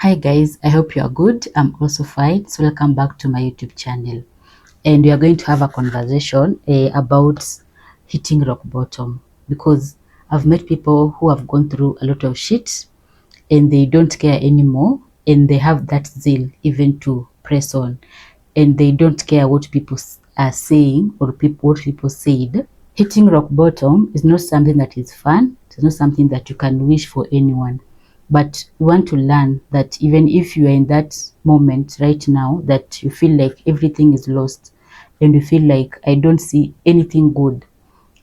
Hi guys, I hope you are good. I'm also fine. So welcome back to my YouTube channel. And we are going to have a conversation about hitting rock bottom, because I've met people who have gone through a lot of shit and they don't care anymore, and they have that zeal even to press on, and they don't care what people are saying or what people said. Hitting rock bottom is not something that is fun. It's not something that you can wish for anyone. But you want to learn that even if you are in that moment right now, that you feel like everything is lost and you feel like I don't see anything good,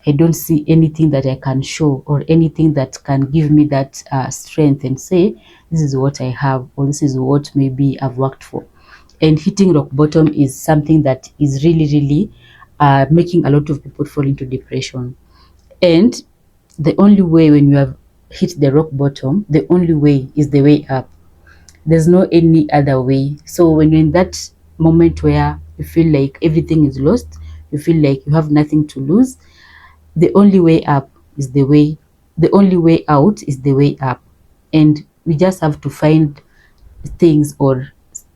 I don't see anything that I can show or anything that can give me that strength and say, this is what I have, or this is what maybe I've worked for. And hitting rock bottom is something that is really making a lot of people fall into depression. And the only way, when you have hit the rock bottom, the only way is the way up. There's no any other way. So when you're in that moment where you feel like everything is lost, you feel like you have nothing to lose, the only way up is the only way out is the way up. And we just have to find things or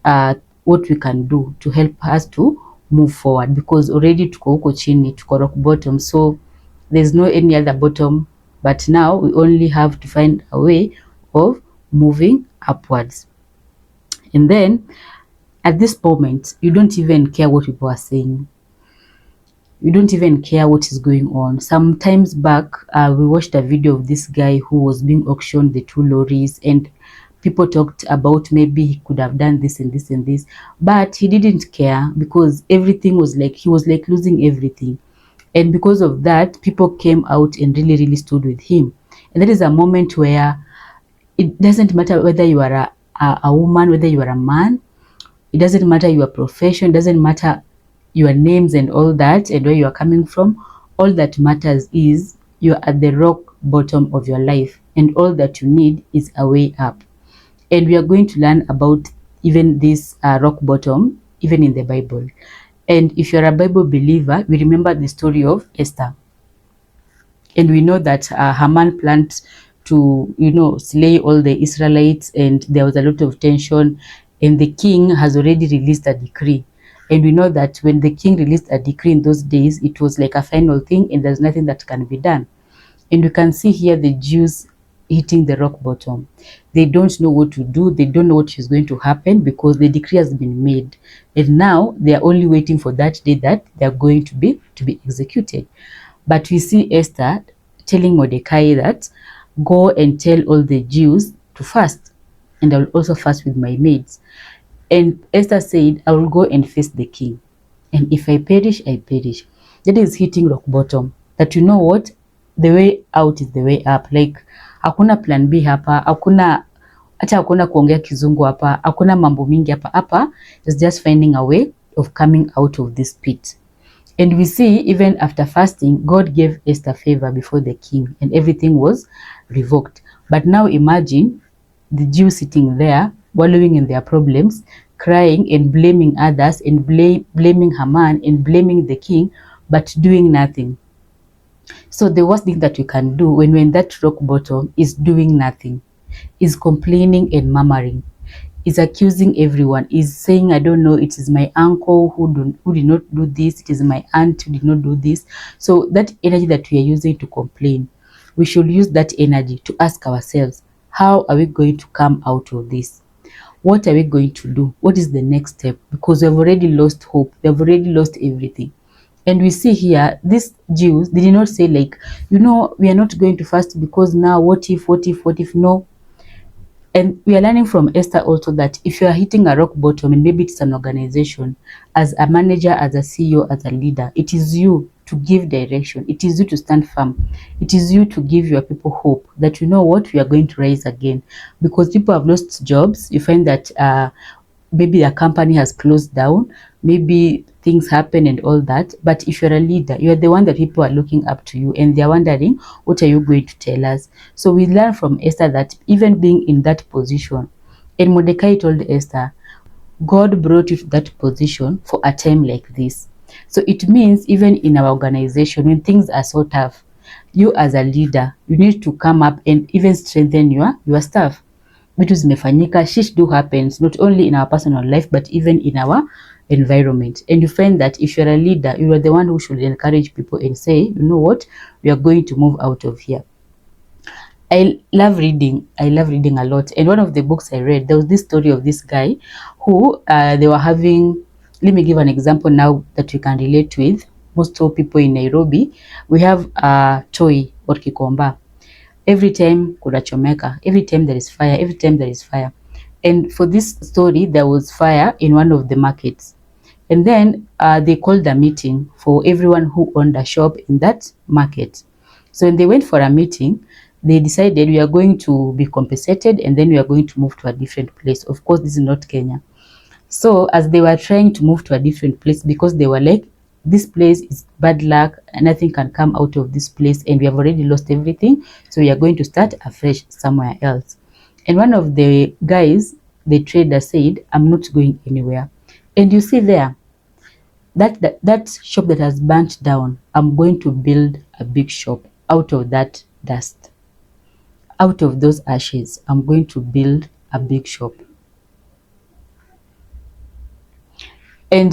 uh, what we can do to help us to move forward, because already tuko huko chini, tuko rock bottom, so there's no any other bottom, but now we only have to find a way of moving upwards. And then at this moment, you don't even care what people are saying. You don't even care what is going on. Sometimes back, we watched a video of this guy who was being auctioned the two lorries, and people talked about maybe he could have done this and this and this, but he didn't care, because everything was like, he was like losing everything. And because of that, people came out and really stood with him. And that is a moment where it doesn't matter whether you are a woman, whether you are a man, it doesn't matter your profession, it doesn't matter your names and all that and where you are coming from. All that matters is you're at the rock bottom of your life, and all that you need is a way up. And we are going to learn about even this rock bottom, even in the Bible. And if you're a Bible believer, we remember the story of Esther. And we know that Haman planned to, slay all the Israelites, and there was a lot of tension, and the king has already released a decree. And we know that when the king released a decree in those days, it was like a final thing, and there's nothing that can be done. And we can see here the Jews hitting the rock bottom. They don't know what to do. They don't know what is going to happen, because the decree has been made. And now they are only waiting for that day that they are going to be executed. But we see Esther telling Mordecai that, go and tell all the Jews to fast, and I will also fast with my maids. And Esther said, I will go and face the king. And if I perish, I perish. That is hitting rock bottom. That, you know what? The way out is the way up. Like, hakuna plan B hapa, hakuna kuongea kizungu hapa, hakuna mambo mingi hapa. Hapa is just finding a way of coming out of this pit. And we see, even after fasting, God gave Esther favor before the king, and everything was revoked. But now imagine the Jews sitting there, wallowing in their problems, crying and blaming others, and blaming Haman and blaming the king, but doing nothing. So the worst thing that you can do when you're in that rock bottom is doing nothing, is complaining and murmuring, is accusing everyone, is saying, I don't know, it is my uncle who did not do this, it is my aunt who did not do this. So that energy that we are using to complain, we should use that energy to ask ourselves, how are we going to come out of this? What are we going to do? What is the next step? Because we have already lost hope, we have already lost everything. And we see here, these Jews, they did not say like, we are not going to fast because now what if, no. And we are learning from Esther also that if you are hitting a rock bottom, and maybe it's an organization, as a manager, as a CEO, as a leader, it is you to give direction. It is you to stand firm. It is you to give your people hope that, you know what, we are going to rise again. Because people have lost jobs. You find that maybe a company has closed down, maybe things happen and all that. But if you're a leader, you're the one that people are looking up to you, and they're wondering, what are you going to tell us? So we learn from Esther that even being in that position, and Mordecai told Esther, God brought you to that position for a time like this. So it means even in our organization, when things are so tough, you as a leader, you need to come up and even strengthen your staff. vitu zimefanyika, shit do happens, not only in our personal life but even in our environment. And you find that if you're a leader, you are the one who should encourage people and say, you know what, we are going to move out of here. I love reading a lot, and one of the books I read, there was this story of this guy who they were having, let me give an example now that you can relate with. Most of people in Nairobi, we have a toy or kikomba. Every time kunachomeka, every time there is fire, every time there is fire. And for this story, there was fire in one of the markets. And then they called a meeting for everyone who owned a shop in that market. So when they went for a meeting, they decided we are going to be compensated and then we are going to move to a different place. Of course, this is not Kenya. So as they were trying to move to a different place, because they were like, this place is bad luck and nothing can come out of this place and we have already lost everything, so we are going to start afresh somewhere else. And one of the guys, the trader, said, I'm not going anywhere. And you see there, that shop that has burnt down, I'm going to build a big shop out of that dust. Out of those ashes, I'm going to build a big shop. And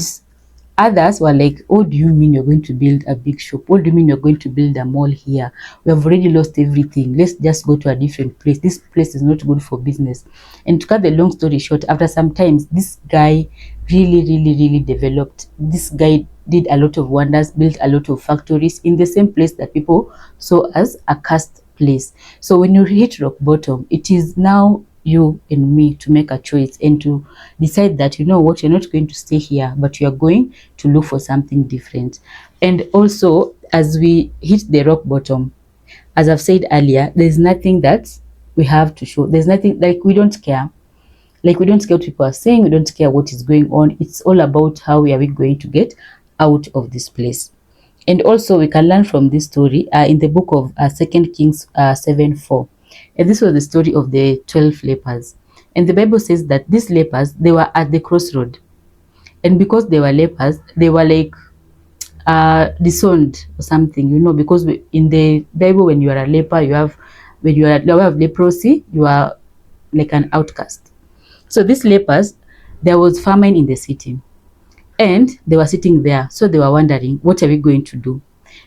others were like, what do you mean you're going to build a big shop? What do you mean you're going to build a mall here? We have already lost everything. Let's just go to a different place. This place is not good for business. And to cut the long story short, after some time, this guy really developed. This guy did a lot of wonders, built a lot of factories in the same place that people saw as a cursed place. So when you hit rock bottom, it is now you and me to make a choice and to decide that, you know what, you're not going to stay here, but you are going to look for something different. And also, as we hit the rock bottom, as I've said earlier, there's nothing that we have to show. There's nothing, like, we don't care. Like, we don't care what people are saying. We don't care what is going on. It's all about how are we going to get out of this place. And also, we can learn from this story in the book of 2 Kings 7:4. And this was the story of the 12 lepers. And the Bible says that these lepers, they were at the crossroad. And because they were lepers, they were like disowned or something, you know, because in the Bible, when you are a leper, when you have leprosy, you are like an outcast. So these lepers, there was famine in the city. And they were sitting there. So they were wondering, what are we going to do?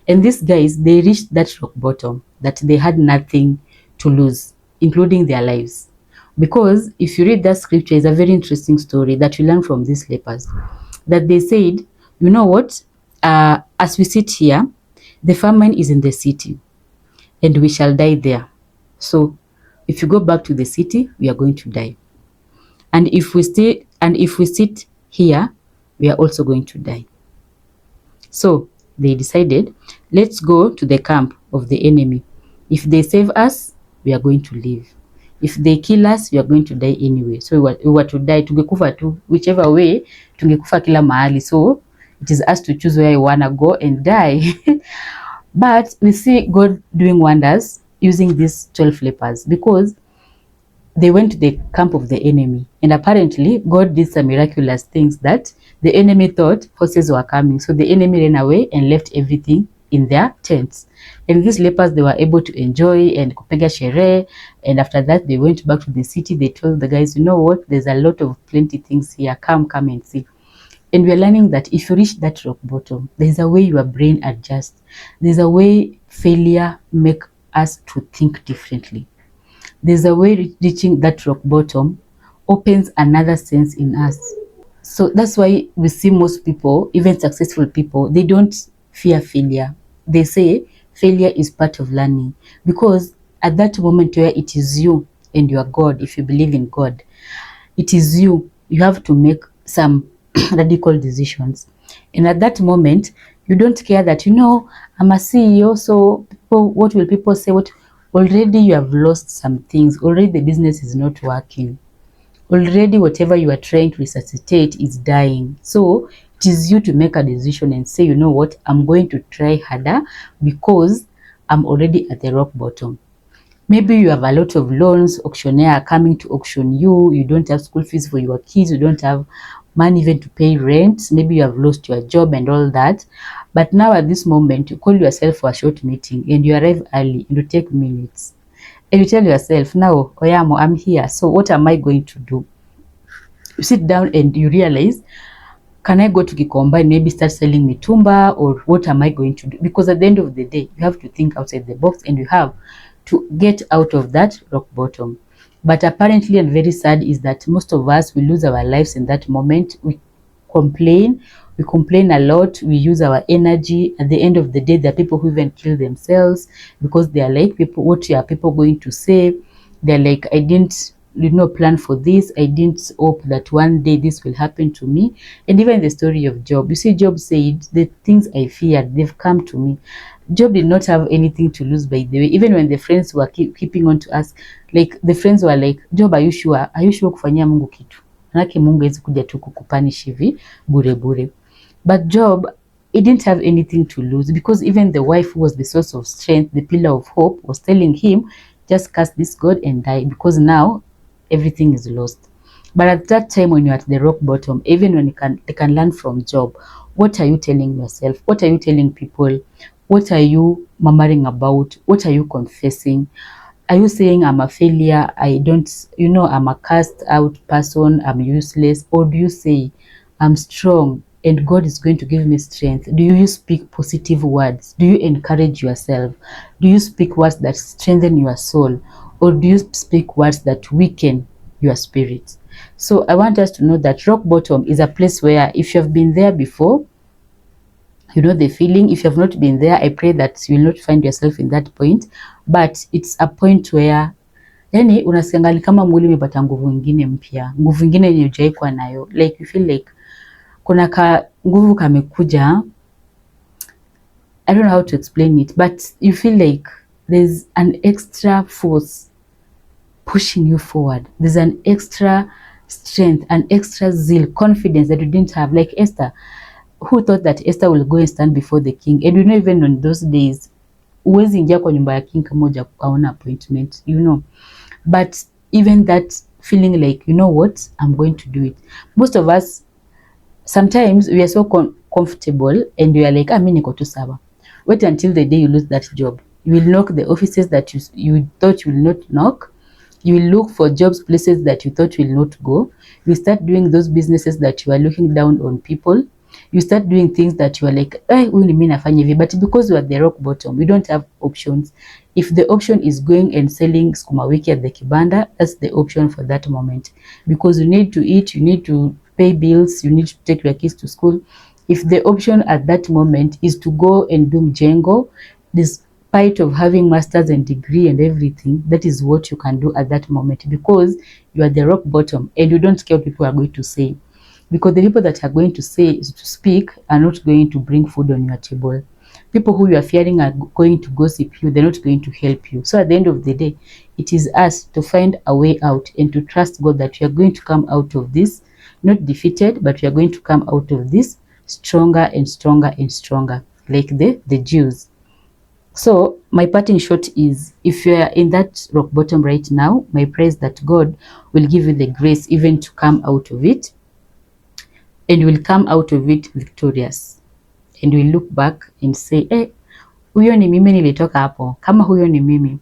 And these guys, they reached that rock bottom, that they had nothing to lose, including their lives. Because if you read that scripture, it's a very interesting story that you learn from these lepers. That they said, you know what, as we sit here, the famine is in the city and we shall die there. So if you go back to the city, we are going to die. And if we sit here, we are also going to die. So they decided, let's go to the camp of the enemy. If they save us, we are going to live. If they kill us, we are going to die anyway. So we were to die, tungekufa tu, whichever way, tungekufa kila mahali. So it is us to choose where you wanna go and die. But we see God doing wonders using these 12 lepers, because they went to the camp of the enemy, and apparently God did some miraculous things that the enemy thought horses were coming. So the enemy ran away and left everything in their tents. And these lepers, they were able to enjoy and kupega sherehe. And after that, they went back to the city. They told the guys, you know what, there's a lot of plenty things here. Come and see. And we're learning that if you reach that rock bottom, there's a way your brain adjusts. There's a way failure make us to think differently. There's a way reaching that rock bottom opens another sense in us. So that's why we see most people, even successful people, they don't fear failure. They say failure is part of learning, because at that moment where it is you and your God, if you believe in God, it is you have to make some radical decisions. And at that moment, you don't care that, you know, I'm a CEO, so what will people say? Already you have lost some things. Already the business is not working. Already whatever you are trying to resuscitate is dying. So it is you to make a decision and say, you know what, I'm going to try harder because I'm already at the rock bottom. Maybe you have a lot of loans, auctioneer are coming to auction you, you don't have school fees for your kids, you don't have money even to pay rent, maybe you have lost your job and all that. But now at this moment, you call yourself for a short meeting and you arrive early and you take minutes. and you tell yourself, now Oyamo, I'm here, so what am I going to do? You sit down and you realize, can I go to Gikomba and maybe start selling mitumba, or what am I going to do? Because at the end of the day, you have to think outside the box and you have to get out of that rock bottom. But apparently, and very sad, is that most of us, we lose our lives in that moment. Complain, we complain a lot, we use our energy. At the end of the day, there are people who even kill themselves because they are like, people, what are people going to say? They're like, I did not plan for this. I didn't hope that one day this will happen to me. And even the story of Job, you see, Job said, the things I feared, they've come to me. Job did not have anything to lose, by the way. Even when the friends were keeping on to ask, like the friends were like, Job, are you sure? Are you sure kufanyia Mungu kitu? Manake Mungu hawezi kuja tu kukupanish hivi bure bure. But Job, he didn't have anything to lose, because even the wife who was the source of strength, the pillar of hope, was telling him, just curse this God and die, because now everything is lost. But at that time, when you're at the rock bottom, even when they can learn from Job, what are you telling yourself? What are you telling people? What are you murmuring about? What are you confessing? Are you saying I'm a failure? I don't, I'm a cast out person, I'm useless? Or do you say I'm strong and God is going to give me strength? Do you speak positive words? Do you encourage yourself? Do you speak words that strengthen your soul? Or do you speak words that weaken your spirit? So I want us to know that rock bottom is a place where, if you have been there before, you know the feeling. If you have not been there, I pray that you will not find yourself in that point. But it's a point where, yani, unasikia kama mwili umepata nguvu nyingine mpya, nguvu nyingine yenye hujawahi kuwa nayo. Like you feel like kuna ka nguvu kamekuja. I don't know how to explain it, but you feel like there's an extra force pushing you forward. There's an extra strength, an extra zeal, confidence that you didn't have. Like Esther, who thought that Esther will go and stand before the king? And you know, even on those days, huwezi ingia kwa nyumba ya king kama hujaona appointment, But even that feeling like, you know what, I'm going to do it. Most of us, sometimes we are so comfortable and we are like, mimi niko tu sawa. Wait until the day you lose that job. You will knock the offices that you thought you will not knock. You will look for jobs, places that you thought you will not go. You start doing those businesses that you are looking down on people. You start doing things that you are like, huyu ni mimi nafanya hivi. But because you are at the rock bottom, we don't have options. If the option is going and selling sukuma wiki at the kibanda, that's the option for that moment. Because you need to eat, you need to pay bills, you need to take your kids to school. If the option at that moment is to go and do mjengo, despite of having masters and degree and everything, that is what you can do at that moment, because you are the rock bottom and you don't care what people are going to say. Because the people that are going to speak are not going to bring food on your table. People who you are fearing are going to gossip you. They're not going to help you. So at the end of the day, it is us to find a way out and to trust God that we are going to come out of this, not defeated, but we are going to come out of this stronger and stronger and stronger, like the Jews. So my parting shot is, if you are in that rock bottom right now, my prayer is that God will give you the grace even to come out of it, and you will come out of it victorious. And we look back and say, huyo ni mimi nilitoka hapo. Kama huyo ni mimi.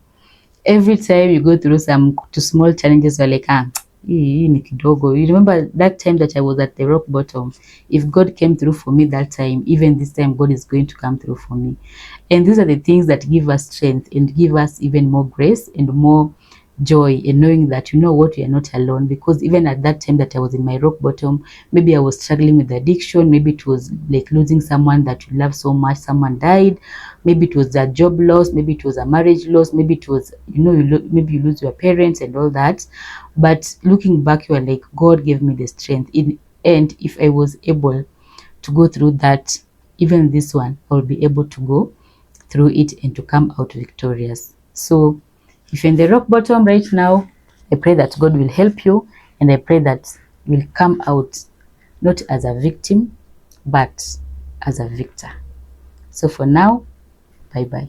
Every time you go through some small challenges, you're like, hii ni kidogo. You remember that time that I was at the rock bottom? If God came through for me that time, even this time God is going to come through for me. And these are the things that give us strength and give us even more grace and more joy in knowing that, you know what, we are not alone. Because even at that time that I was in my rock bottom, maybe I was struggling with addiction, maybe it was like losing someone that you love so much, someone died, maybe it was a job loss, maybe it was a marriage loss, maybe it was, maybe you lose your parents and all that. But looking back, you are like, God gave me the strength. And if I was able to go through that, even this one, I will be able to go through it and to come out victorious. So if you're in the rock bottom right now, I pray that God will help you, and I pray that you will come out not as a victim, but as a victor. So for now, bye-bye.